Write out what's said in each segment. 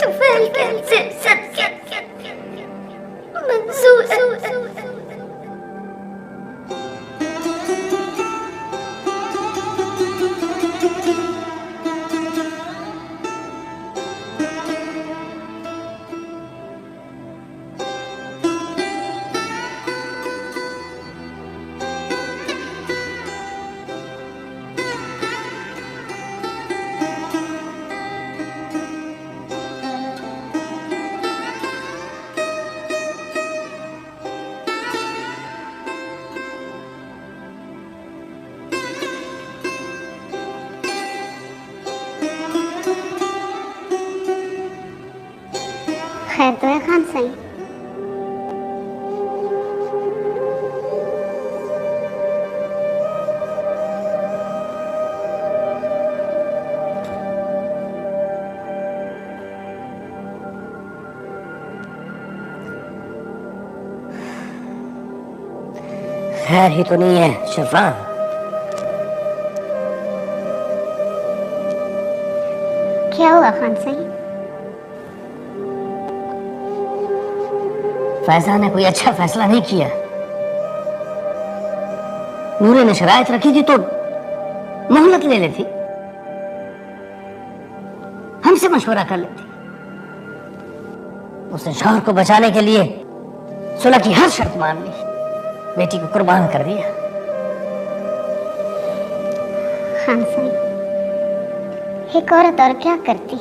तुफैल कैसे सत्य मंजूर है। खैर तो है खान साईं। खैर ही तो नहीं है शफा। क्या हुआ खान साईं? फैजल ने कोई अच्छा फैसला नहीं किया। नूरे ने शरायत रखी थी तो मोहलत ले लेती, हमसे मशवरा कर लेती। उसने शौहर को बचाने के लिए सुलह की हर शर्त मान ली, बेटी को कुर्बान कर दिया। खान साईं, एक औरत और क्या करती?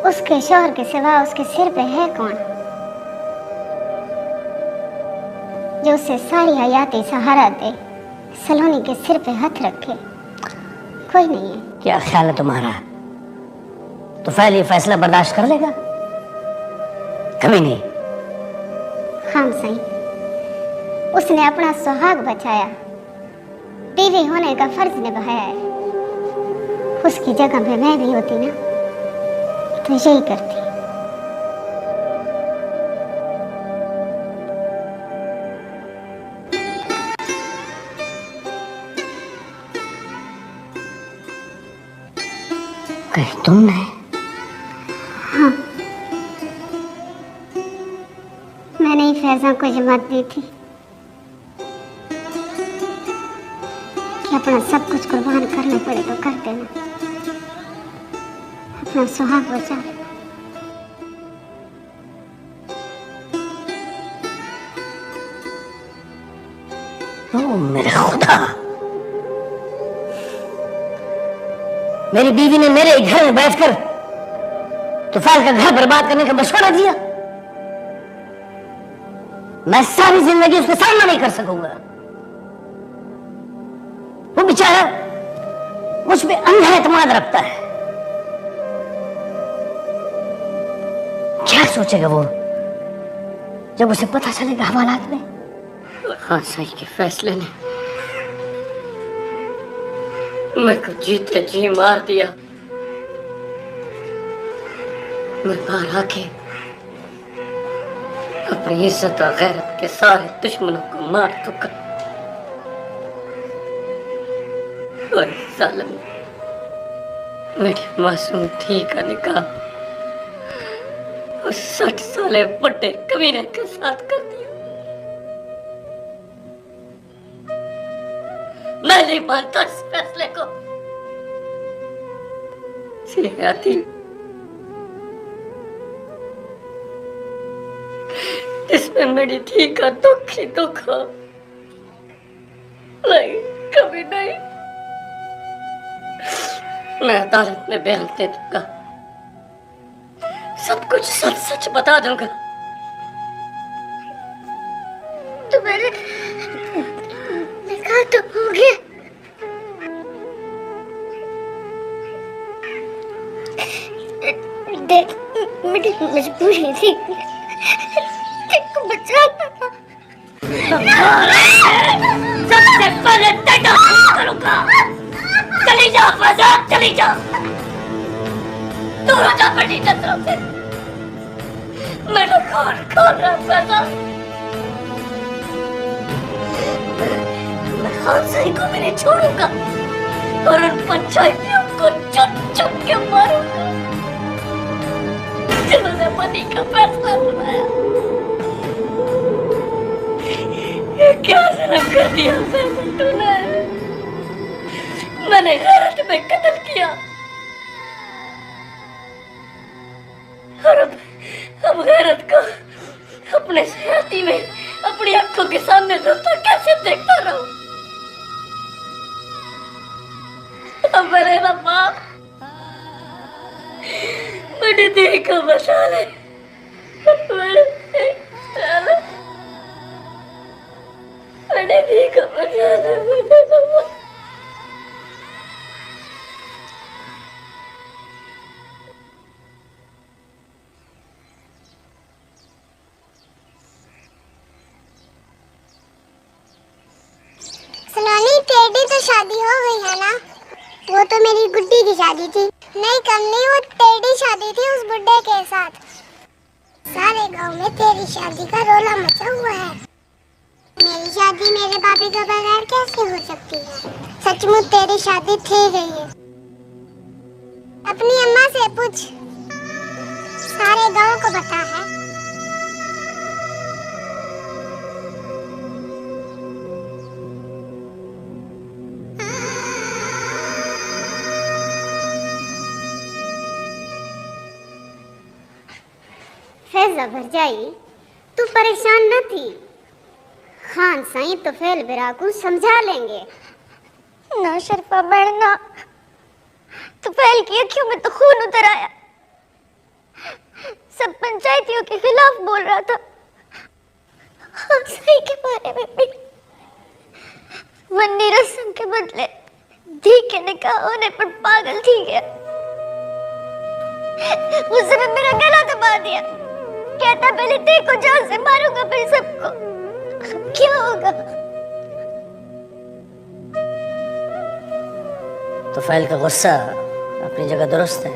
उसके शौहर के सिवा उसके सिर पे है कौन जो उसे सारी हयाती सहारा दे, सलोनी के सिर पे हाथ रखे? कोई नहीं है। क्या ख्याल है तुम्हारा? तो ये फैसला बर्दाश्त कर लेगा? कभी नहीं। खान साईं, उसने अपना सुहाग बचाया, बीवी होने का फर्ज निभाया है। उसकी जगह पे मैं भी होती ना तो यही करती। कहीं तुमने? हाँ, मैंने ही फैजा को हिम्मत दी थी कि अपना सब कुछ कुर्बान करना पड़े तो कर देना, अपना सुहाग बचा लेना। ओ मेरे खुदा, मेरी बीवी ने मेरे घर में बैठकर तुफैल का घर बर्बाद करने का मशवरा दिया। मैं सारी जिंदगी उसका सामना नहीं कर सकूंगा। वो बेचारा मुझ पे अंधा एतमाद रखता है। क्या सोचेगा वो जब उसे पता चलेगा हवालात में? खान साईं के फैसले ने मेरे को जीते जी मार दिया। मैं बाहर आके अपनी इज्जत और गैरत के सारे दुश्मनों को मार चुका। और जालिम मेरी मासूम धी का निकाह उस 60 साले बुड्ढे कमीने के साथ कर दिया। मैं नहीं मानता इस फैसले को। सियाती इसमें मेरी धी का दुख ही दुख हो, नहीं कभी नहीं। मैं अदालत में बयान दे दूंगा, सब कुछ सच सच बता दूंगा। तुम्हारे निकाह तो हो गया। देख, मेरी मजबूरी थी तेको बचाना। सबसे पहले तेरा करूंगा। चली जा फैजा, चली जा। दूर हो जा मेरी नजरों से। मेरा कौन खोल रहा फैजा? मैं खान साईं को भी नहीं छोड़ूंगा और उन पंचायतियों को चुप चुप के मारूंगा। का फैसला सुनाया। ये क्या जुल्म कर दिया तूने? मैंने गैरत में कत्ल किया और अब गैरत को अपने छाती में अपनी आंखों के सामने रोता कैसे देखता रहूं? अब मेरे रब्बा मेरे दिल को बचा ले, मेरे दिल को बचा ले मेरे रब्बा। सलोनी, तेरी तो शादी हो गई है ना? वो तो मेरी गुड्डी की शादी थी। नहीं कमली, वो तेरी शादी थी उस बुड्ढे के साथ। सारे गांव में तेरी शादी का रोला मचा हुआ है। मेरी शादी मेरे भाभी के बगैर कैसे हो सकती है? सचमुच तेरी शादी थी गई है। अपनी अम्मा से पूछ, सारे गांव को पता है। फैजा भरजाई, तू परेशान न थी। खान साईं तो फेल बिरा को समझा लेंगे। ना शर्फा बढ़ना, तो फेल की अखियों में तो खून उतर आया। सब पंचायतियों के खिलाफ बोल रहा था। खान साईं के बारे में भी। वन्नी रस्म के बदले धी के निकाह होने पर पागल थी गया। उसने मेरा गला दबा दिया। कहता पहले तेरे को जान से मारूंगा, फिर सबको। क्या होगा? तो फैल का गुस्सा अपनी जगह दुरुस्त है।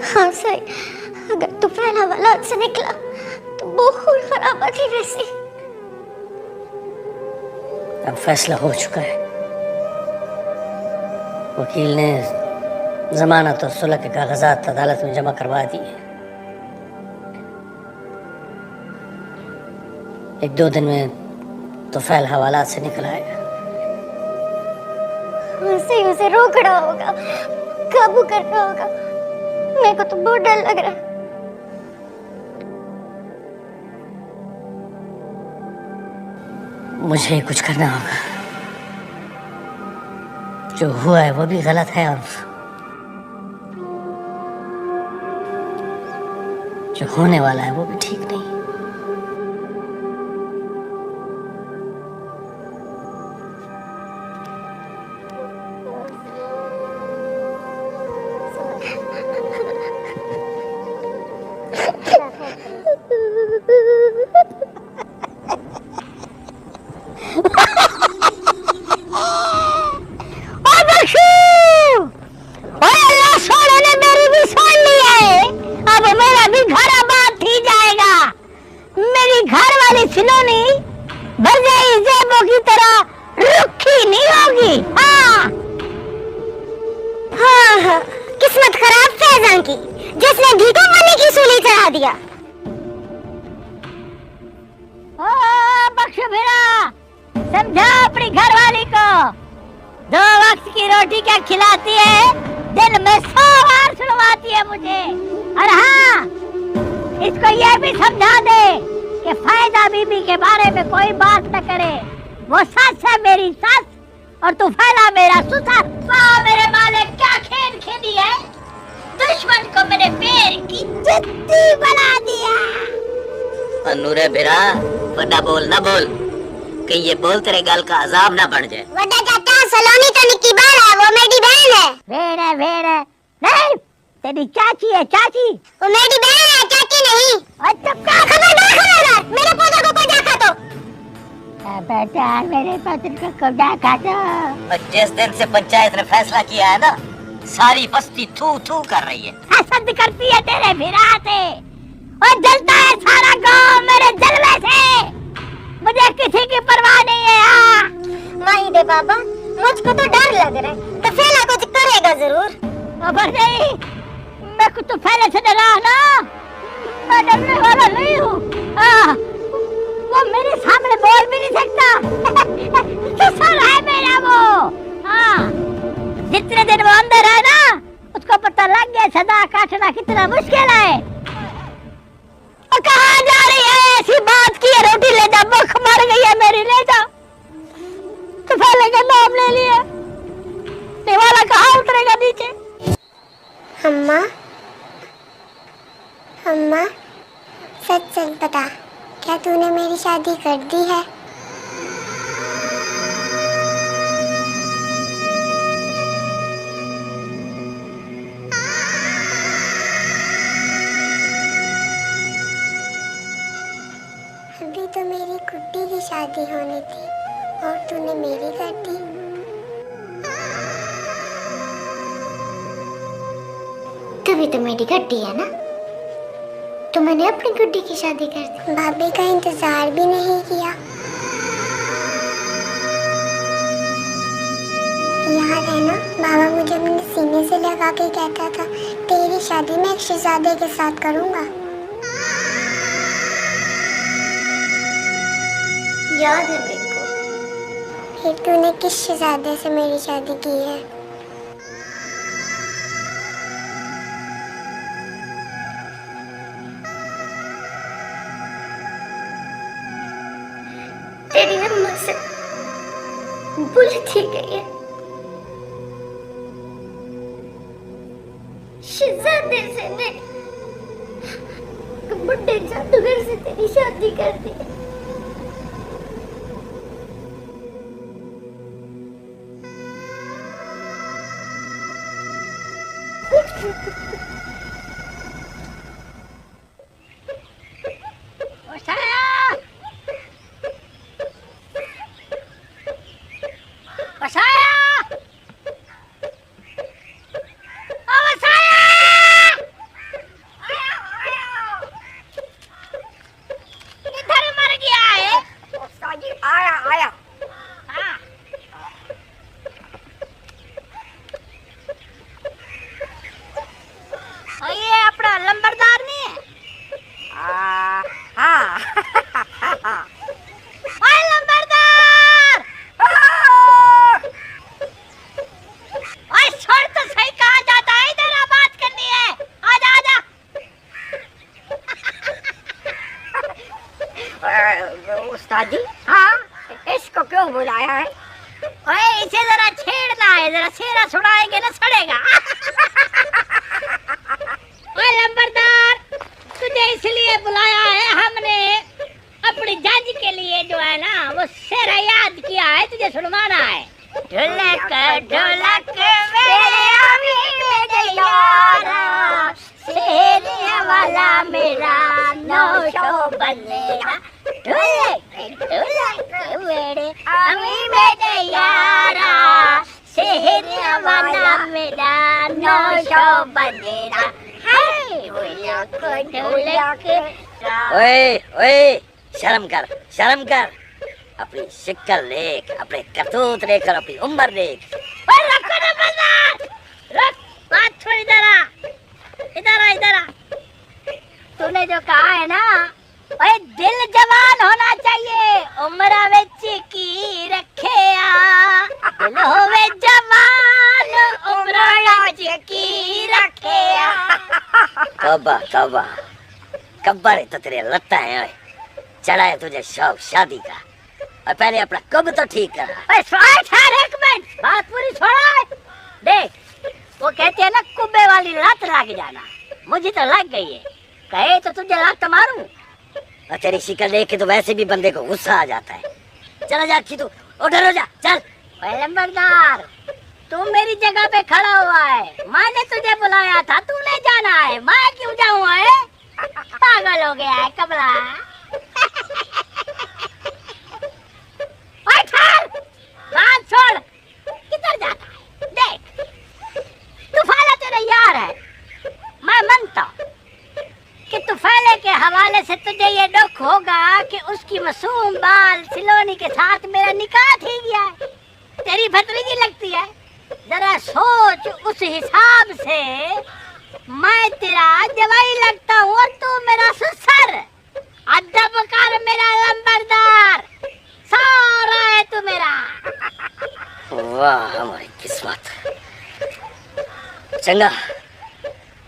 हाँ सही, अगर तू पहला वाला से निकला तो वो खून खराबा थी वैसी। अब फैसला हो चुका है। वकील ने जमानत और सुलह के कागजात अदालत में जमा करवा दिए। 1-2 दिन में तो फैल हवालात से निकल आएगा। उसे उसे रोकना होगा, काबू करना होगा। मेरे को तो बहुत डर लग रहा है। मुझे ही कुछ करना होगा। जो हुआ है वो भी गलत है और जो होने वाला है वो भी ठीक नहीं। किस्मत खराब फैजान की, जिसने भीखा मनी की सूली चढ़ा दिया। बख्श फिरा, समझा अपनी घरवाली को। 2 वक्त की रोटी क्या खिलाती है, दिन में 100 बार सुनवाती है मुझे। और हाँ, इसको ये भी समझा दे कि फायदा बीबी के बारे में कोई बात न करे। वो सस है मेरी सस और तू फैला मेरा सुसर। वाह मेरे मालिक, क्या खेल खेली है। दुश्मन को मेरे पैर की जुत्ती बना दिया। नूरे बिरा, वड्डा बोल ना बोल, कहीं ये बोल तेरे गाल का अजाब ना बढ़ जाए। वड्डा चाचा, सलोनी तो निक्की बाल है, वो मेरी बहन है। भेड़ है, नहीं तेरी चाची है, चाची। वो मेरी बहन है, चाची नहीं। अच्छा खबरदार, मेरे पौधे को कोई देखा तो। बेटा मेरे पत्र को कब्जा खाता। जिस दिन से पंचायत ने फैसला किया है ना, सारी बस्ती थू थू कर रही है। हसद करती है तेरे भिरा से और जलता है सारा गांव मेरे जलवे से। मुझे किसी की परवाह नहीं है। माही दे बाबा, मुझको तो डर लग रहा है। तो फैला कुछ करेगा जरूर। खबर नहीं, मैं कुछ तो पहले से डरा ना। मैं डरने वाला नहीं हूँ। वो मेरे सामने बोल भी नहीं सकता। ससुर है मेरा वो। जितने दिन वो अंदर है ना, उसको पता लग गया सदा काटना कितना मुश्किल है। और कहाँ जा रही है? ऐसी बात की है, रोटी ले जा, भूख मर गई है मेरी, ले जा। तो पहले का नाम ले लिया, वाला कहाँ उतरेगा नीचे? अम्मा, अम्मा, सच सच बता, क्या तूने मेरी शादी कर दी है? अभी तो मेरी गुड्डी की शादी होनी थी और तूने मेरी कर दी। तभी तो मेरी गड्डी है ना, तो मैंने अपनी गुड्डी की शादी कर दी। भाभी का इंतजार भी नहीं किया। याद है ना, बाबा मुझे अपने सीने से लगा के कहता था, तेरी शादी मैं एक शहजादे के साथ करूंगा। याद है मेरे को। फिर तूने किस शहजादे से मेरी शादी की है? तेरी अम्मा से बुरी थी गई है। शहजादे से ने बुड्ढे जादूगर से तेरी शादी कर दी। उस्ताद जी, हाँ, इसको क्यों बुलाया है? ओए, इसे जरा छेड़ना है, जरा छेड़ा छुड़ाएंगे ना सड़ेगा। ओए लंबरदार, तुझे इसलिए बुलाया है हमने, अपनी जज के लिए जो है ना वो शेर याद किया है, तुझे सुनवाना है। ढोलक ढोलक मेरे अमीर यारा, शेर वाला मेरा नौशो बनेगा। ढोलक ढोलक मेरे अमीर यारा, शेर वाला मेरा नौशो बनेगा। ओए ओए, शर्म कर, शर्म कर। अपनी शक्ल देख, अपने करतूत देख और अपनी उम्र देख। रखो ना बंदर, रख, बात छोड़, इधर आ, इधर आ, इधर आ। तूने जो कहा है ना, ओए दिल जवान होना चाहिए, उम्र विच की रखेया। दिल होवे जवान, उम्र विच की रखेया। तौबा तौबा, कब्बर तो तेरे लत्ता है। ओए, चढ़ा है तुझे शौक शादी का, और पहले अपना कब तो ठीक करा। एक मिनट, बात पूरी छोड़ा। देख, वो कहते हैं ना कुब्बे वाली लत लग जाना, मुझे तो लग गई है। कहे तो तुझे लत मारूं। और तेरी शिकल देख के तो वैसे भी बंदे को गुस्सा आ जाता है। चला जा तू, उधर हो जा, चल। लंबरदार, तू मेरी जगह पे खड़ा हुआ है, मैंने तुझे बुलाया था, तूने जाना है, मैं क्यों जाऊँ? पागल हो गया है कमला। बात छोड़, किधर जाता है? देख, तूफाला तेरा यार है, मैं मानता कि तूफाले के हवाले से तुझे ये दुख होगा कि उसकी मासूम बाल सिलोनी के साथ मेरा निकाह थी गया है। तेरी भतीजी लगती है, जरा सोच उस हिसाब से मैं तेरा जवाई लगता हूँ और तू मेरा ससुर। अदब कर मेरा लंबरदार, सारा है तू मेरा। वाह हमारी किस्मत। चंगा,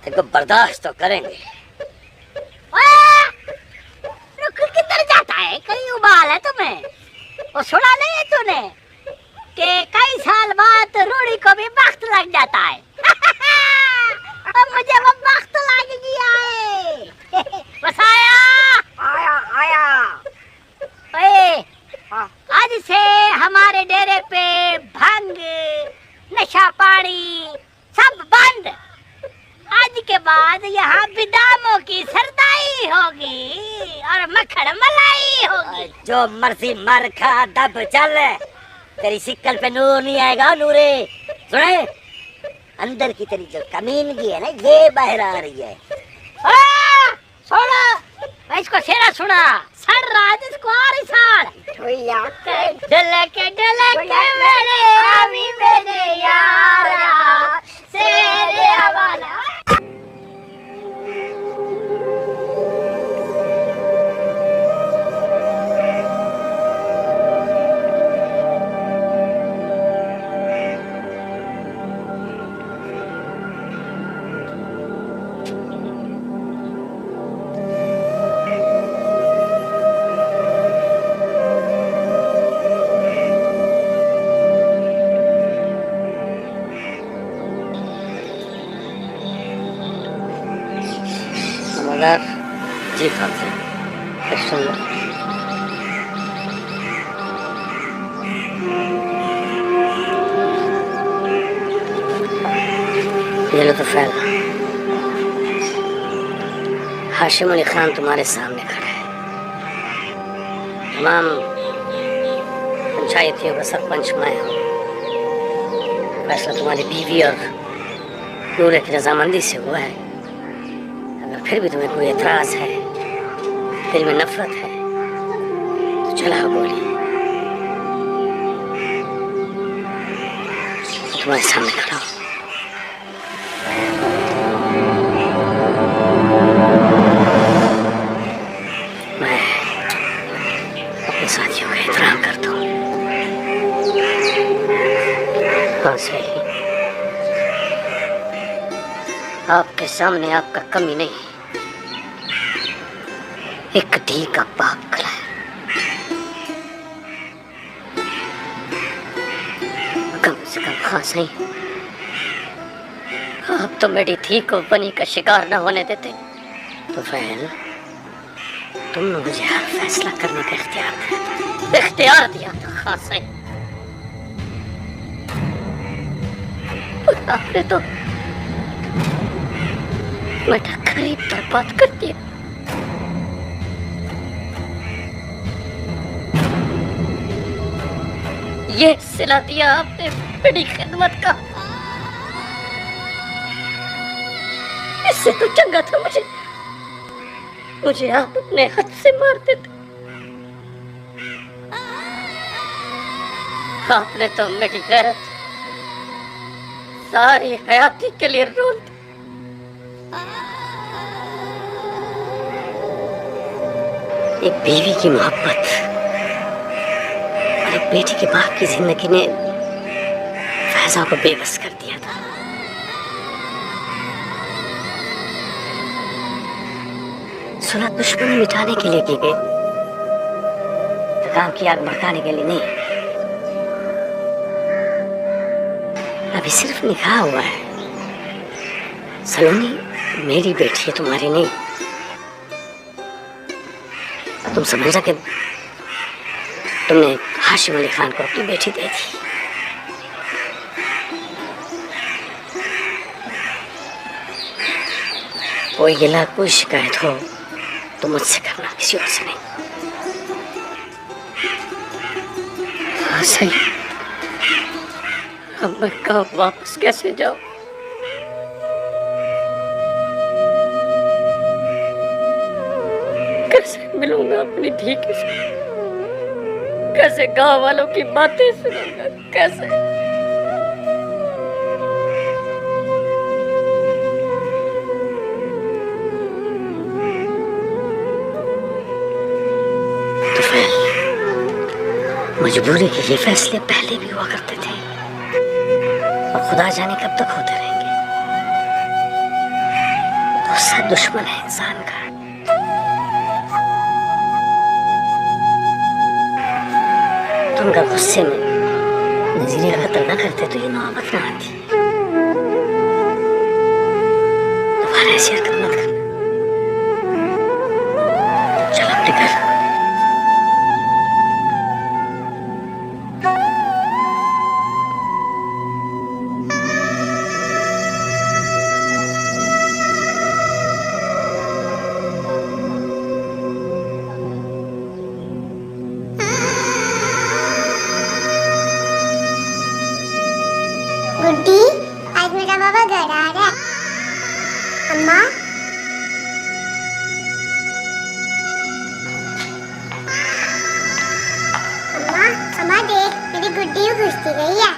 तेको बर्दाश्त तो करेंगे। रुक किधर जाता है? कहीं उबाल है तुम्हें? वो सुना नहीं है तूने कि कई साल बाद रूढ़ी को भी वक्त लग जाता है। अब मुझे वो वक्त लग गया है। बस आया। ओए, आज से हमारे डेरे पे भंग, नशा पानी सब बंद। आज के बाद यहाँ बिदामों की सरदाई होगी और मक्खन मलाई होगी। जो मर्जी मर खा दब चल, तेरी शिक्कल पे नूर नहीं आएगा नूरे। सुने, अंदर की तेरी जो कमीनगी है ना, ये बाहर आ रही है। सुना, मैं इसको सेरा सुना। सर राज इसको आ रही सार। डलके मेरे आवी मेरे यारा, सेरे हवाला। जी खाते सुन लो। ये लो तो फैल। हाशिम अली खान तुम्हारे सामने खड़ा है। तमाम पंचायतियों का सरपंच मैं हूँ। फैसला तुम्हारी बीवी और नूरे की रजामंदी से हुआ है। फिर भी तुम्हें कोई एतराज है, दिल में नफरत है, तो चलाओ गोली। तुम्हारे सामने खड़ा हूं। मैं अपने साथियों का एहतराम करता हूँ। हाँ सही, आपके सामने आपका कमी नहीं, एक ढी का पाक गला है। कम से कम खास नहीं, आप तो मेरी थी को बनी का शिकार न होने देते। तो फैल, तुमने मुझे हर फैसला करने का इख्तियार दिया था खास नहीं। आपने तो मेरा करीब बर्बाद कर दिया। ये सिला दिया आपने बड़ी खिदमत का। इससे तो चंगा था मुझे आप अपने हाथ से मार देते। आपने तो मेरी गैरत सारी हयाती के लिए रोल दी। एक बीवी की मोहब्बत और एक बेटी के बाप की जिंदगी ने फैजा को बेबस कर दिया था। सुलह दुश्मनी मिटाने के लिए की गई, काम की आग भड़काने के लिए नहीं। अभी सिर्फ निकाह हुआ है। सलोनी मेरी बेटी है, तुम्हारी नहीं। तुम समझ कि तुमने हाशिम अली खान को अपनी बेटी दे दी। कोई गिला कोई शिकायत हो तो मुझसे करना, किसी और से नहीं। हाँ सही, अब मैं कब वापस कैसे जाऊं? कैसे मिलूंगा अपनी ठीक से? कैसे गांव वालों की बातें सुनूंगा? कैसे? मजबूरी के ये फैसले पहले भी हुआ करते थे और खुदा जाने कब तक होते रहेंगे। गुस्सा दुश्मन है इंसान का। तुम अगर गुस्से में नजीर का कत्ल न करते तो ये नौबत ना आती। दोबारा ऐसी हरकत मत करना। चलो अपने घर। गुड्डी, आज मेरा बाबा घर आ रहा है। अम्मा, अम्मा, अम्मा देख, मेरी गुड्डी घुसती गई है।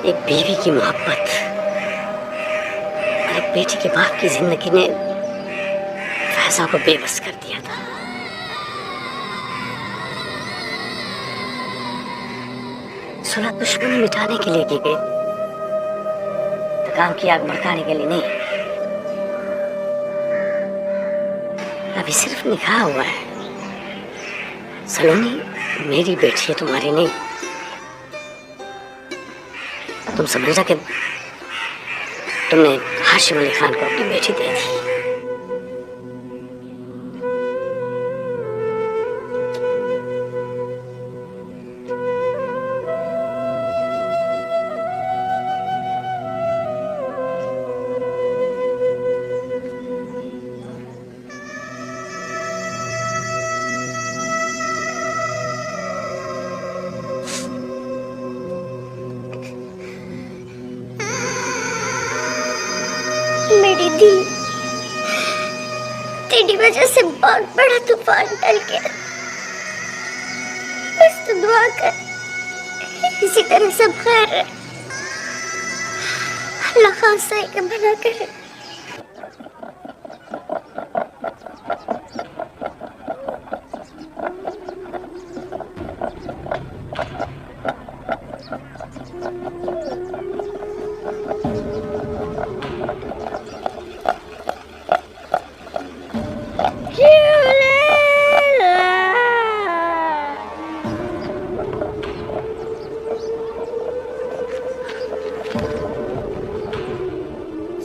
एक बीवी की मोहब्बत और एक बेटी के बाप की जिंदगी ने फैजा को बेबस कर दिया था। सुलह दुश्मनी मिटाने के लिए की गई, तो काम की आग भड़काने के लिए नहीं। अभी सिर्फ निकाह हुआ है। सलोनी मेरी बेटी है, तुम्हारी नहीं। तुम समझना कि तुमने हाशिम अली खान को अपनी बेटी दे दी। मेरी वजह से बहुत बड़ा तूफान टल गया। बस तू दुआ कर इसी तरह सब खैर रहे। अल्लाह खान सही का भला करे।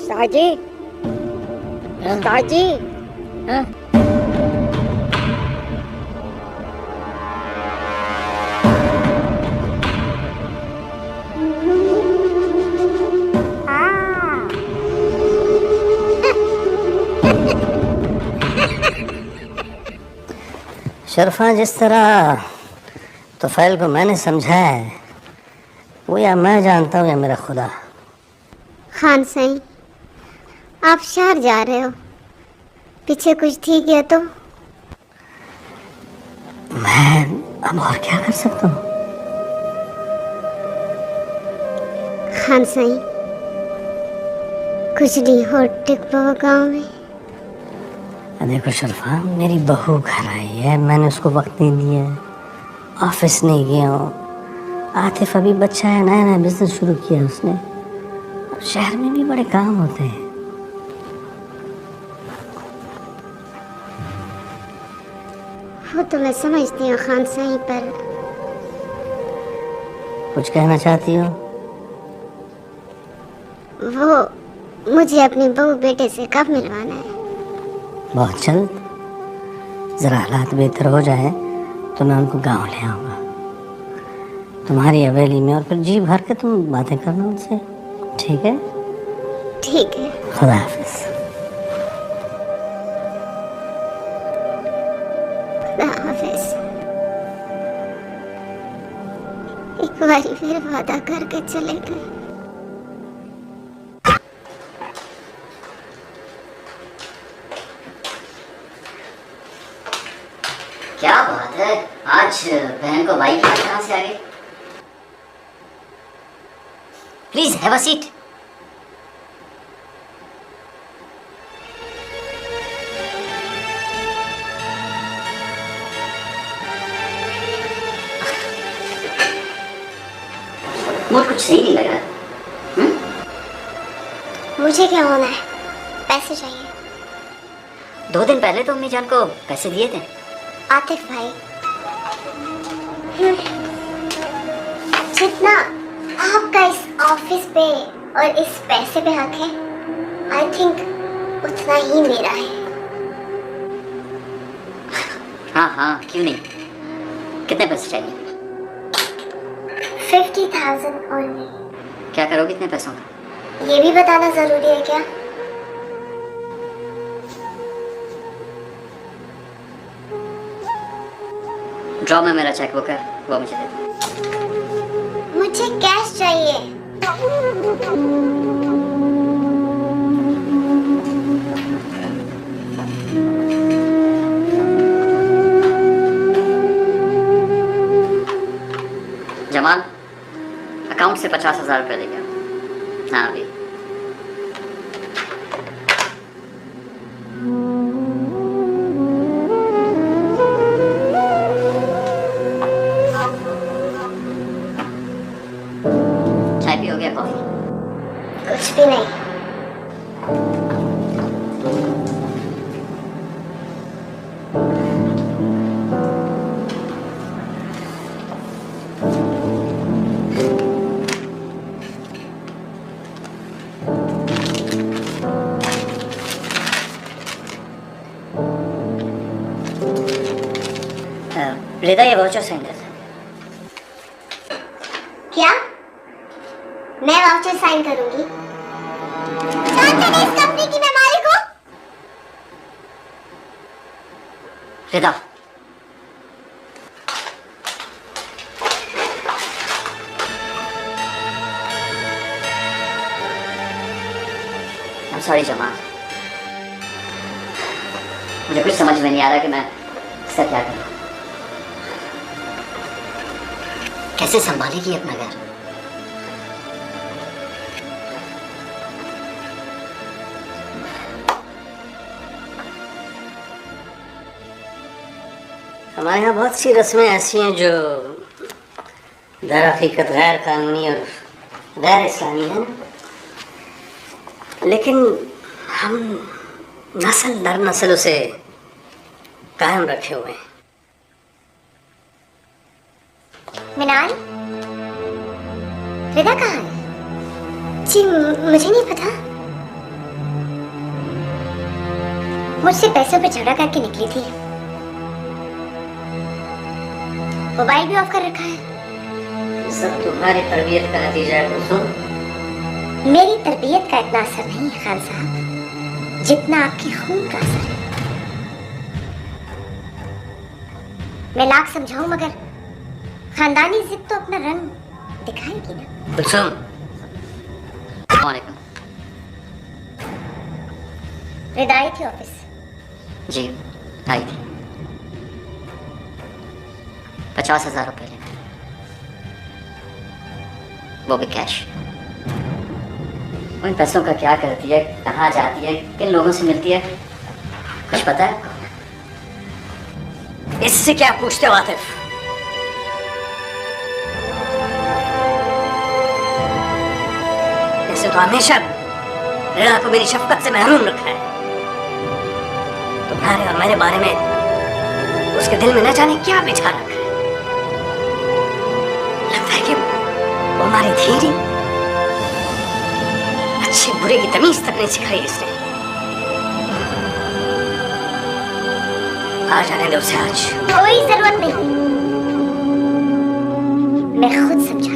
साजी, साजी, हाँ? शरफा, जिस तरह तुफैल को मैंने समझाया है वो या मैं जानता हूँ या मेरा खुदा। खान साईं, आप शहर जा रहे हो, पीछे कुछ थी क्या तो? मैं अब और क्या कर सकता हूँ? खान साईं, कुछ नहीं हो टिक पाओ गाँव में। देखो शरफा, मेरी बहू घर आई है, मैंने उसको वक्त नहीं दिया है, ऑफिस नहीं गया हूँ। आतिफ अभी बच्चा है, नया नया बिजनेस शुरू किया है उसने। शहर में भी बड़े काम होते हैं। वो तो मैं समझती हूँ खान साईं, पर कुछ कहना चाहती हो? वो मुझे अपनी बहू बेटे से कब मिलवाना है? बहुत जल्द। जरा हालात बेहतर हो जाए तो मैं उनको गांव ले आऊँगा तुम्हारी हवेली में, और फिर जी भर के तुम बातें करना उनसे, ठीक है? ठीक है। खुदा हाफिज। खुदा हाफिज। एक बारी फिर वादा करके चले गए। क्या बात है, आज बहन को भाई कहाँ से आ गए? Please have a seat. मुझे कुछ सही नहीं लग रहा। मुझे क्या होना है? पैसे चाहिए। 2 दिन पहले तो अम्मी जान को पैसे दिए थे। आतिफ भाई, जितना आपका इस ऑफिस पे और इस पैसे पे हक है, आई थिंक उतना ही मेरा है। हाँ हाँ, क्यों नहीं। कितने पैसे चाहिए? 50,000 ओनली। क्या करोगे इतने पैसों का? ये भी बताना जरूरी है क्या? ड्रॉ में मेरा चेकबुक है, वो मुझे दे दो। मुझे कैश चाहिए। जमाल, अकाउंट से 50,000 रुपये ले गया। हाँ अभी। चाय भी हो गया, कॉफी? कुछ भी नहीं। लेदा ये वाउचर साइन कर। क्या? मैं वाउचर साइन करूंगी? जानते नहीं इस कंपनी की मैं मालिक हूँ? लेदा, I'm sorry जमाल, मुझे कुछ समझ में नहीं आ रहा कि मैं इसका क्या करूं। कैसे संभालेगी अपना घर? हमारे यहाँ बहुत सी रस्में ऐसी हैं जो दर हकीकत गैर कानूनी और गैर इस्लामी है, लेकिन हम नस्ल दर नस्ल उसे कायम रखे हुए हैं। मिनाल, रिदा कहाँ है? जी मुझे नहीं पता। मुझसे पैसों पे झगड़ा करके निकली थी। मोबाइल भी ऑफ कर रखा है। सब तुम्हारी तरबियत का नतीजा है कुलसुम। मेरी तरबियत का इतना असर नहीं है खान साहब, जितना आपकी खून का असर है। मैं लाख समझाऊं मगर खानदानी जिद तो अपना रंग दिखाएगी ना। कुलसुम, वालेकुम। रिदा आई थी ऑफिस। जी आई थी। 50,000 रुपये लेने, वो भी कैश। उन पैसों का क्या करती है, कहाँ जाती है, किन लोगों से मिलती है, कुछ पता है? इससे क्या पूछते हो आतिफ? इसे तो हमेशा रिदा को मेरी शफकत से महरूम रखा है। तुम्हारे और मेरे बारे में उसके दिल में न जाने क्या बिछा रखा है। लगता है कि वो हमारी धीरी अच्छे बुरे की तमीज तक नहीं सिखाई इसने। आ जाने दो उसे आज। कोई जरूरत नहीं, मैं खुद समझा